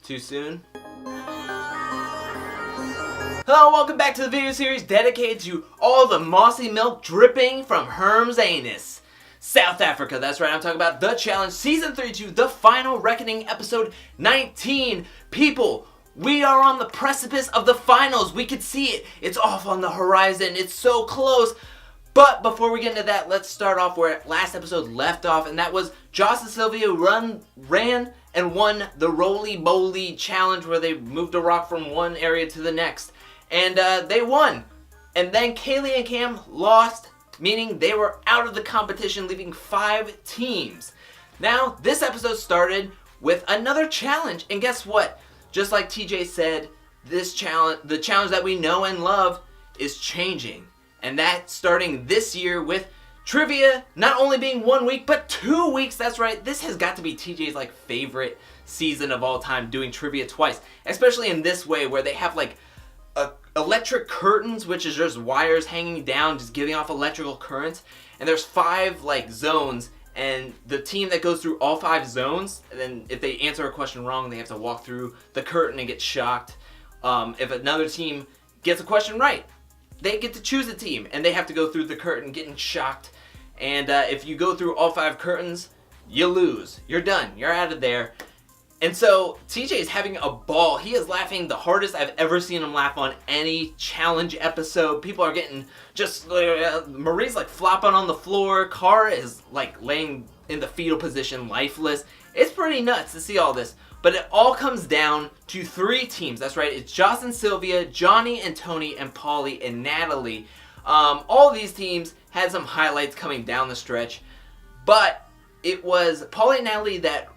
Too soon? Hello, welcome back to the video series dedicated to all the mossy milk dripping from Herm's anus. South Africa, that's right, I'm talking about The Challenge Season 32, The Final Reckoning, Episode 19. People, we are on the precipice of the finals. We can see it. It's off on the horizon. It's so close. But before we get into that, let's start off where last episode left off, and that was Joss and Sylvia ran and won the roly-boly challenge where they moved a rock from one area to the next. And they won. And then Kaylee and Cam lost, meaning they were out of the competition, leaving 5 teams. Now, this episode started with another challenge, and guess what? Just like TJ said, this challenge, the challenge that we know and love, is changing. And that's starting this year with trivia not only being 1 week, but 2 weeks. That's right. This has got to be TJ's favorite season of all time, doing trivia twice. Especially in this way where they have electric curtains, which is just wires hanging down, just giving off electrical currents. And there's 5 zones, and the team that goes through all 5 zones, and then if they answer a question wrong, they have to walk through the curtain and get shocked. If another team gets a question right, they get to choose a team, and they have to go through the curtain getting shocked. And if you go through all 5 curtains, you lose. You're done. You're out of there. And so TJ is having a ball. He is laughing the hardest I've ever seen him laugh on any challenge episode. People are getting just... Marie's flopping on the floor. Cara is laying in the fetal position, lifeless. It's pretty nuts to see all this. But it all comes down to 3 teams. That's right. It's Joss and Sylvia, Johnny and Tony, and Pauly and Natalie. All of these teams had some highlights coming down the stretch. But it was Pauly and Natalie that...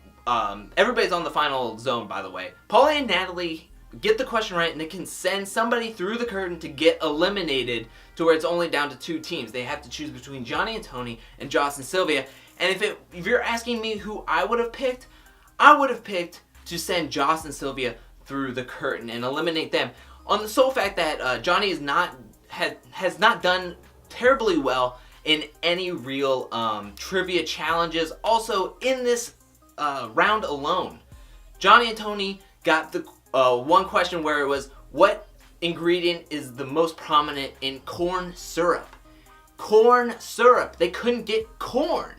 everybody's on the final zone, by the way. Pauly and Natalie get the question right, and they can send somebody through the curtain to get eliminated to where it's only down to 2 teams. They have to choose between Johnny and Tony and Joss and Sylvia. And if you're asking me who I would have picked to send Joss and Sylvia through the curtain and eliminate them, on the sole fact that Johnny has not done terribly well in any real trivia challenges. Also, in this round alone, Johnny and Tony got the one question where it was, what ingredient is the most prominent in corn syrup? Corn syrup. They couldn't get corn.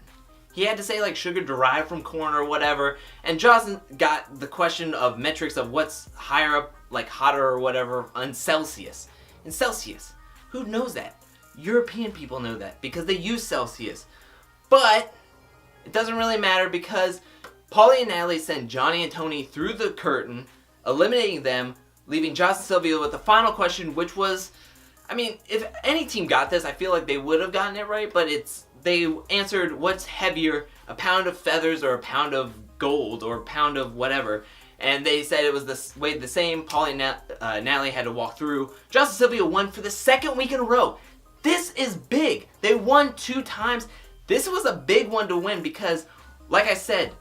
He had to say sugar derived from corn or whatever. And Joss got the question of metrics of what's higher up, hotter or whatever, on Celsius. In Celsius. Who knows that? European people know that because they use Celsius. But it doesn't really matter because Pauly and Natalie send Johnny and Tony through the curtain, eliminating them, leaving Joss and Sylvia with the final question, which was, if any team got this, I feel like they would have gotten it right, but they answered what's heavier, a pound of feathers or a pound of gold or a pound of whatever. And they said it was weighed the same. Pauly and Natalie had to walk through. Joss and Sylvia won for the 2nd week in a row. This is big. They won 2 times. This was a big one to win because, like I said,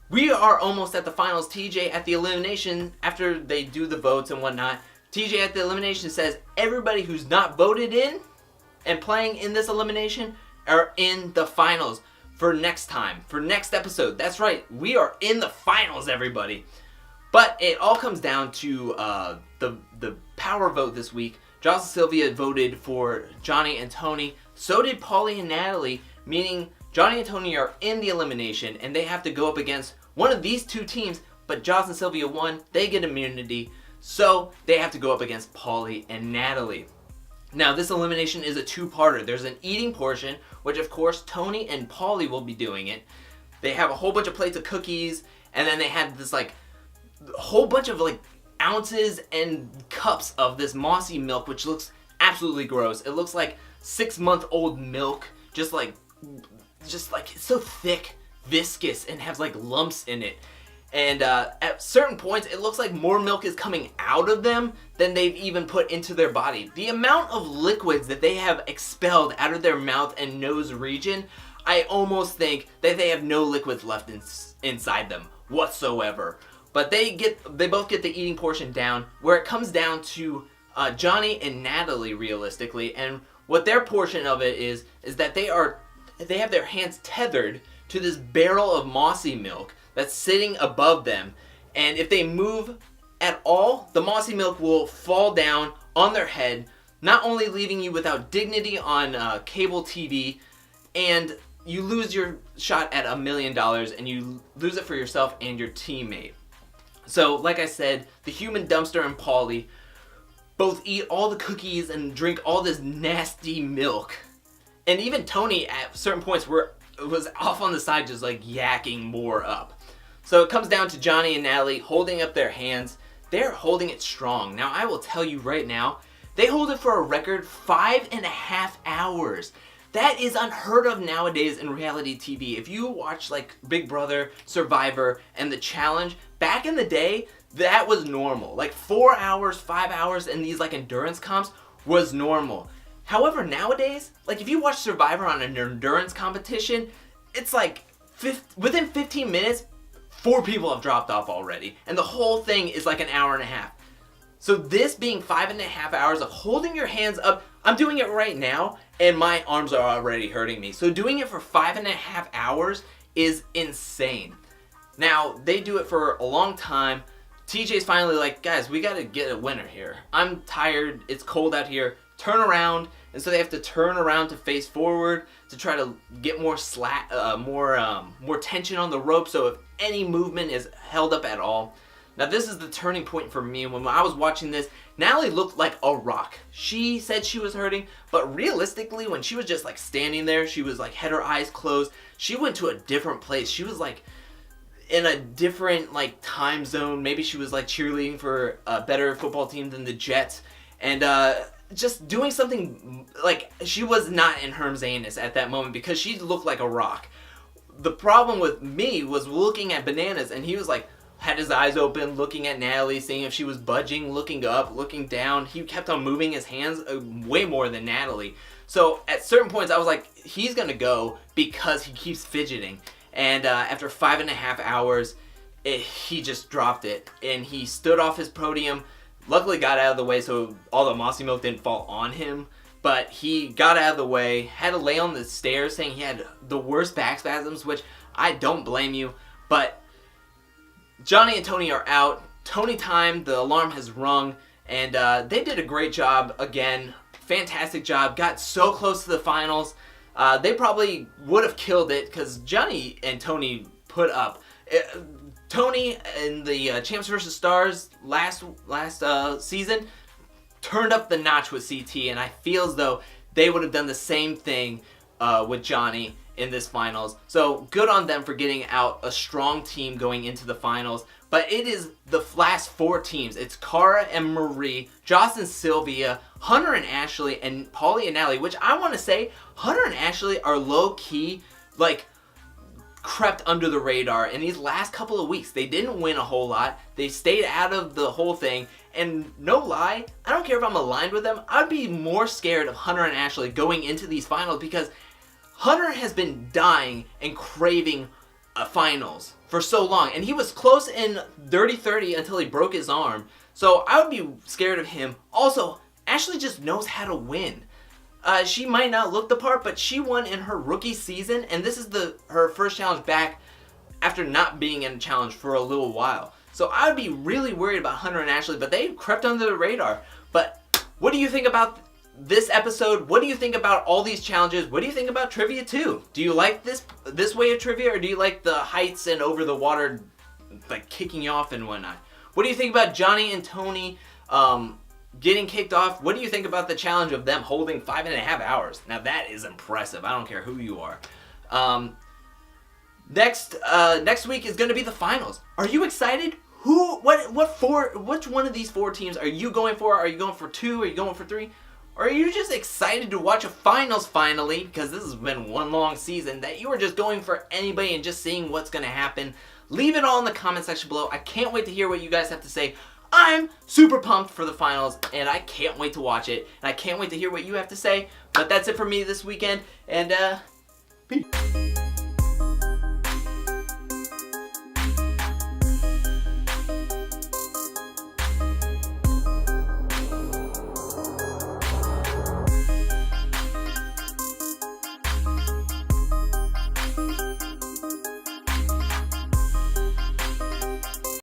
we are almost at the finals. TJ at the elimination, after they do the votes and whatnot, TJ at the elimination says everybody who's not voted in and playing in this elimination are in the finals for next time, for next episode. That's right, we are in the finals, everybody. But it all comes down to the power vote this week. Joss and Sylvia voted for Johnny and Tony. So did Pauly and Natalie, meaning Johnny and Tony are in the elimination and they have to go up against one of these 2 teams, but Joss and Sylvia won. They get immunity, so they have to go up against Pauly and Natalie. Now, this elimination is a 2-parter. There's an eating portion, which of course Tony and Pauly will be doing it. They have a whole bunch of plates of cookies, and then they have this whole bunch of ounces and cups of this mossy milk, which looks absolutely gross. It looks like 6-month-old milk, just it's so thick, viscous, and has lumps in it. And at certain points, it looks like more milk is coming out of them than they've even put into their body. The amount of liquids that they have expelled out of their mouth and nose region, I almost think that they have no liquids left inside them whatsoever. But they both get the eating portion down, where it comes down to Johnny and Natalie, realistically. And what their portion of it is that they have their hands tethered to this barrel of mossy milk that's sitting above them. And if they move at all, the mossy milk will fall down on their head, not only leaving you without dignity on cable TV, and you lose your shot at $1 million, and you lose it for yourself and your teammate. So, like I said, the human dumpster and Paulie both eat all the cookies and drink all this nasty milk. And even Tony, at certain points, was off on the side just like yakking more up. So it comes down to Johnny and Natalie holding up their hands. They're holding it strong. Now, I will tell you right now, they hold it for a record 5.5 hours. That is unheard of nowadays in reality TV. If you watch like Big Brother, Survivor, and The Challenge, back in the day, that was normal. Like 4 hours, 5 hours in these like endurance comps was normal. However, nowadays, like if you watch Survivor on an endurance competition, it's like within 15 minutes, 4 people have dropped off already. And the whole thing is like an hour and a half. So this being 5.5 hours of holding your hands up, I'm doing it right now, and my arms are already hurting me. So doing it for 5.5 hours is insane. Now, they do it for a long time. TJ's finally like, guys, we gotta get a winner here. I'm tired, it's cold out here, turn around. And so they have to turn around to face forward to try to get more more tension on the rope, so if any movement is held up at all. Now this is the turning point for me. When I was watching this, Natalie looked like a rock. She said she was hurting, but realistically, when she was just like standing there, she was like had her eyes closed. She went to a different place. She was like in a different like time zone. Maybe she was like cheerleading for a better football team than the Jets, and just doing something like she was not in Herm's anus at that moment because she looked like a rock. The problem with me was looking at Bananas, and he was like, had his eyes open, looking at Natalie, seeing if she was budging, looking up, looking down. He kept on moving his hands way more than Natalie. So at certain points, I was like, he's gonna go because he keeps fidgeting. And after 5.5 hours, he just dropped it. And he stood off his podium, luckily got out of the way so all the mossy milk didn't fall on him. But he got out of the way, had to lay on the stairs saying he had the worst back spasms, which I don't blame you. But Johnny and Tony are out. Tony time, the alarm has rung, and they did a great job again. Fantastic job. Got so close to the finals. They probably would have killed it because Johnny and Tony put up. Tony in the Champs vs. Stars last season turned up the notch with CT, and I feel as though they would have done the same thing with Johnny in this finals. So good on them for getting out a strong team going into the finals. But it is the last 4 teams. It's Cara and Marie, Joss and Sylvia, Hunter and Ashley, and Paulie and Natalie, which I want to say Hunter and Ashley are low-key, like, crept under the radar in these last couple of weeks. They didn't win a whole lot. They stayed out of the whole thing. And no lie, I don't care if I'm aligned with them. I'd be more scared of Hunter and Ashley going into these finals because Hunter has been dying and craving finals for so long. And he was close in Dirty 30 until he broke his arm. So I would be scared of him. Also, Ashley just knows how to win. She might not look the part, but she won in her rookie season. And this is her first challenge back after not being in a challenge for a little while. So I would be really worried about Hunter and Ashley, but they crept under the radar. But what do you think about this episode? What do you think about all these challenges? What do you think about trivia too? Do you like this way of trivia, or do you like the heights and over the water, like kicking you off and whatnot? What do you think about Johnny and Tony getting kicked off? What do you think about the challenge of them holding 5.5 hours? Now that is impressive. I don't care who you are. Next week is going to be the finals. Are you excited? Which one of these 4 teams are you going for? Are you going for 2? Are you going for 3? Or are you just excited to watch a finals finally, because this has been one long season, that you are just going for anybody and just seeing what's going to happen? Leave it all in the comment section below. I can't wait to hear what you guys have to say. I'm super pumped for the finals, and I can't wait to watch it. And I can't wait to hear what you have to say. But that's it for me this weekend, and peace.